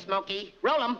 Smokey. Roll 'em.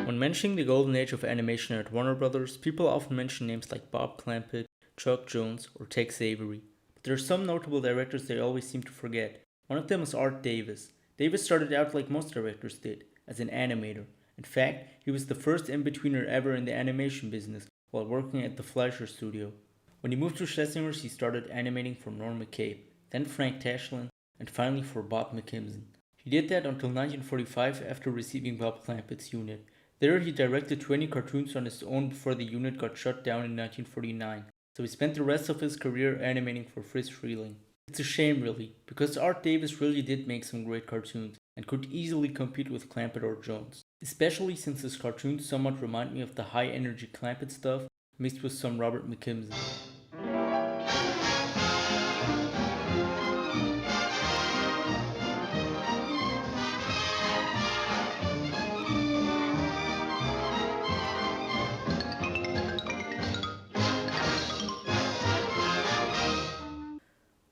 When mentioning the golden age of animation at Warner Brothers, people often mention names like Bob Clampett, Chuck Jones, or Tex Avery. But there are some notable directors they always seem to forget. One of them is Art Davis. Davis started out like most directors did, as an animator. In fact, he was the first in-betweener ever in the animation business while working at the Fleischer Studio. When he moved to Schlesinger's, he started animating for Norm McCabe, then Frank Tashlin, and finally for Bob McKimson. He did that until 1945 after receiving Bob Clampett's unit. There he directed 20 cartoons on his own before the unit got shut down in 1949, so he spent the rest of his career animating for Friz Freleng. It's a shame really, because Art Davis really did make some great cartoons, and could easily compete with Clampett or Jones. Especially since his cartoons somewhat remind me of the high energy Clampett stuff, mixed with some Robert McKimson.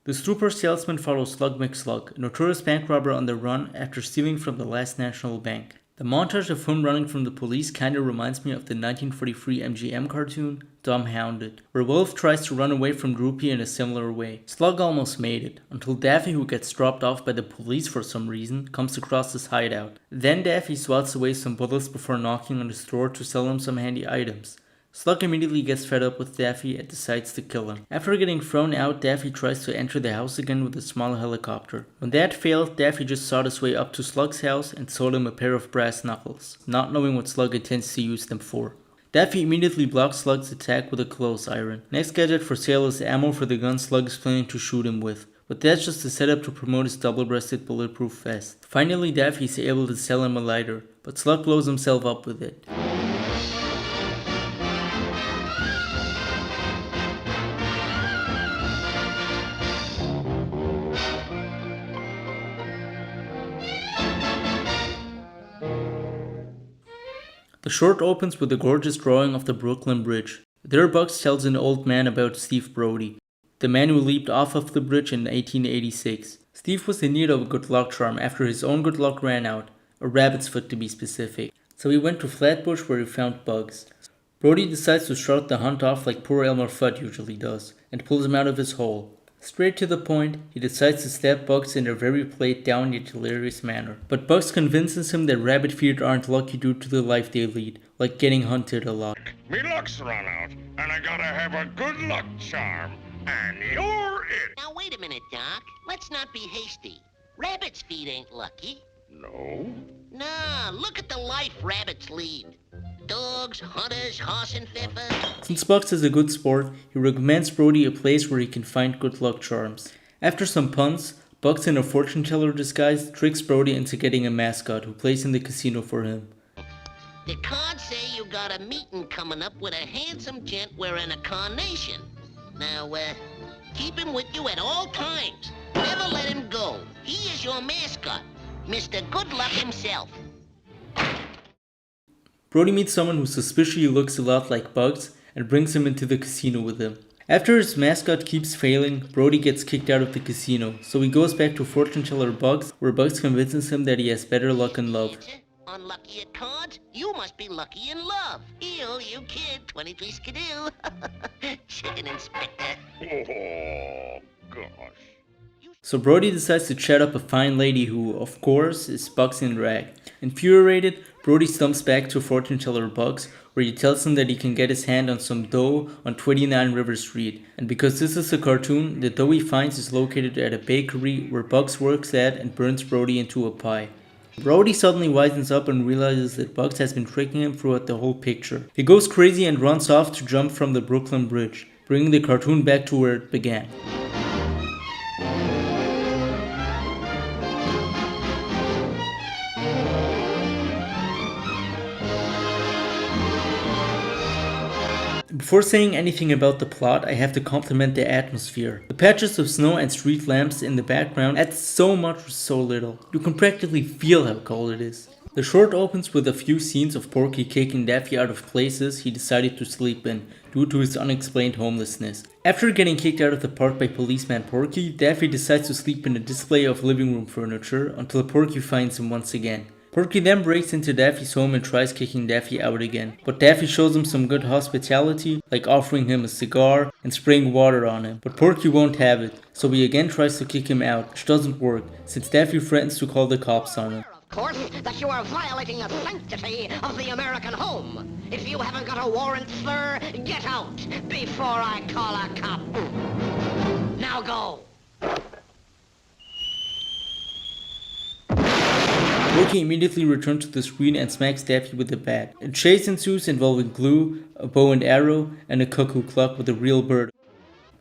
The Super Salesman follows Slug McSlug, a notorious bank robber on the run after stealing from the Last National Bank. The montage of him running from the police kinda reminds me of the 1943 MGM cartoon, Dumb Hounded, where Wolf tries to run away from Droopy in a similar way. Slug almost made it, until Daffy, who gets dropped off by the police for some reason, comes across his hideout. Then Daffy swats away some bullets before knocking on his door to sell him some handy items. Slug immediately gets fed up with Daffy and decides to kill him. After getting thrown out, Daffy tries to enter the house again with a small helicopter. When that failed, Daffy just sawed his way up to Slug's house and sold him a pair of brass knuckles, not knowing what Slug intends to use them for. Daffy immediately blocks Slug's attack with a clothes iron. Next gadget for sale is ammo for the gun Slug is planning to shoot him with, but that's just a setup to promote his double-breasted bulletproof vest. Finally, Daffy is able to sell him a lighter, but Slug blows himself up with it. The short opens with a gorgeous drawing of the Brooklyn Bridge. There Bugs tells an old man about Steve Brody, the man who leaped off of the bridge in 1886. Steve was in need of a good luck charm after his own good luck ran out, a rabbit's foot to be specific. So he went to Flatbush where he found Bugs. Brody decides to start the hunt off like poor Elmer Fudd usually does, and pulls him out of his hole. Straight to the point, he decides to stab Bugs in a very played down yet hilarious manner. But Bugs convinces him that rabbit feet aren't lucky due to the life they lead, like getting hunted a lot. Me luck's run out, and I gotta have a good luck charm, and you're it. Now, wait a minute, Doc. Let's not be hasty. Rabbit's feet ain't lucky. No? Nah, look at the life rabbits lead. Dogs, hunters, horse and pepper. Since Bugs is a good sport, he recommends Brody a place where he can find good luck charms. After some puns, Bugs in a fortune teller disguise tricks Brody into getting a mascot who plays in the casino for him. The cards say you got a meeting coming up with a handsome gent wearing a carnation. Now, keep him with you at all times. Never let him go. He is your mascot, Mr. Good Luck himself. Brody meets someone who suspiciously looks a lot like Bugs and brings him into the casino with him. After his mascot keeps failing, Brody gets kicked out of the casino, so he goes back to fortune teller Bugs, where Bugs convinces him that he has better luck in love. Unlucky at cards? You must be lucky in love. Ew, you kid, 23 skidoo. Chicken inspector. Oh, gosh. So Brody decides to chat up a fine lady who, of course, is Bugs in drag. Infuriated, Brody stumps back to fortune teller Bugs, where he tells him that he can get his hand on some dough on 29 River Street. And because this is a cartoon, the dough he finds is located at a bakery where Bugs works at and burns Brody into a pie. Brody suddenly wisens up and realizes that Bugs has been tricking him throughout the whole picture. He goes crazy and runs off to jump from the Brooklyn Bridge, bringing the cartoon back to where it began. Before saying anything about the plot, I have to compliment the atmosphere. The patches of snow and street lamps in the background add so much for so little. You can practically feel how cold it is. The short opens with a few scenes of Porky kicking Daffy out of places he decided to sleep in due to his unexplained homelessness. After getting kicked out of the park by policeman Porky, Daffy decides to sleep in a display of living room furniture until Porky finds him once again. Porky then breaks into Daffy's home and tries kicking Daffy out again, but Daffy shows him some good hospitality, like offering him a cigar and spraying water on him, but Porky won't have it, so he again tries to kick him out, which doesn't work, since Daffy threatens to call the cops on him. Of course, that you are violating the sanctity of the American home. If you haven't got a warrant, sir, get out before I call a cop. Now go. Porky immediately returns to the screen and smacks Daffy with a bat. A chase ensues involving glue, a bow and arrow, and a cuckoo clock with a real bird.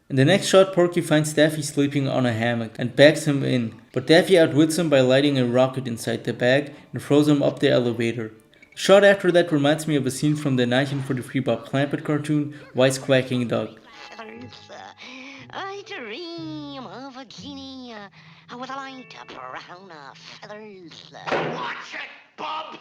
In the next shot, Porky finds Daffy sleeping on a hammock and bags him in, but Daffy outwits him by lighting a rocket inside the bag and throws him up the elevator. The shot after that reminds me of a scene from the 1943 Bob Clampett cartoon, Wisecracking Doug. I dream of a genie with a light brown feathers. Watch it, Bob!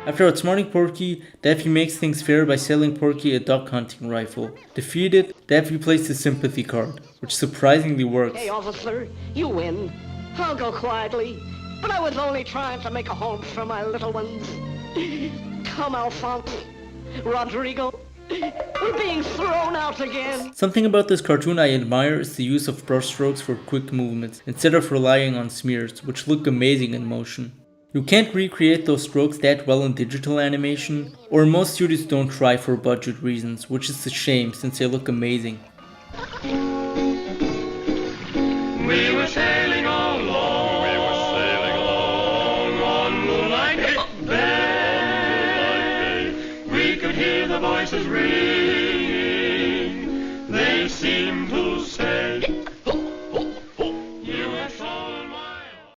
After outsmarting Porky, Daffy makes things fair by selling Porky a duck hunting rifle. Defeated, Daffy plays the sympathy card, which surprisingly works. Hey, officer, you win. I'll go quietly, but I was only trying to make a home for my little ones. Come, Alphonse, Rodrigo, we're being thrown out again. Something about this cartoon I admire is the use of brushstrokes for quick movements, instead of relying on smears, which look amazing in motion. You can't recreate those strokes that well in digital animation, or most studios don't try for budget reasons, which is a shame since they look amazing. We were sailing along, on moonlight day. We could hear the voices ringing, they seemed to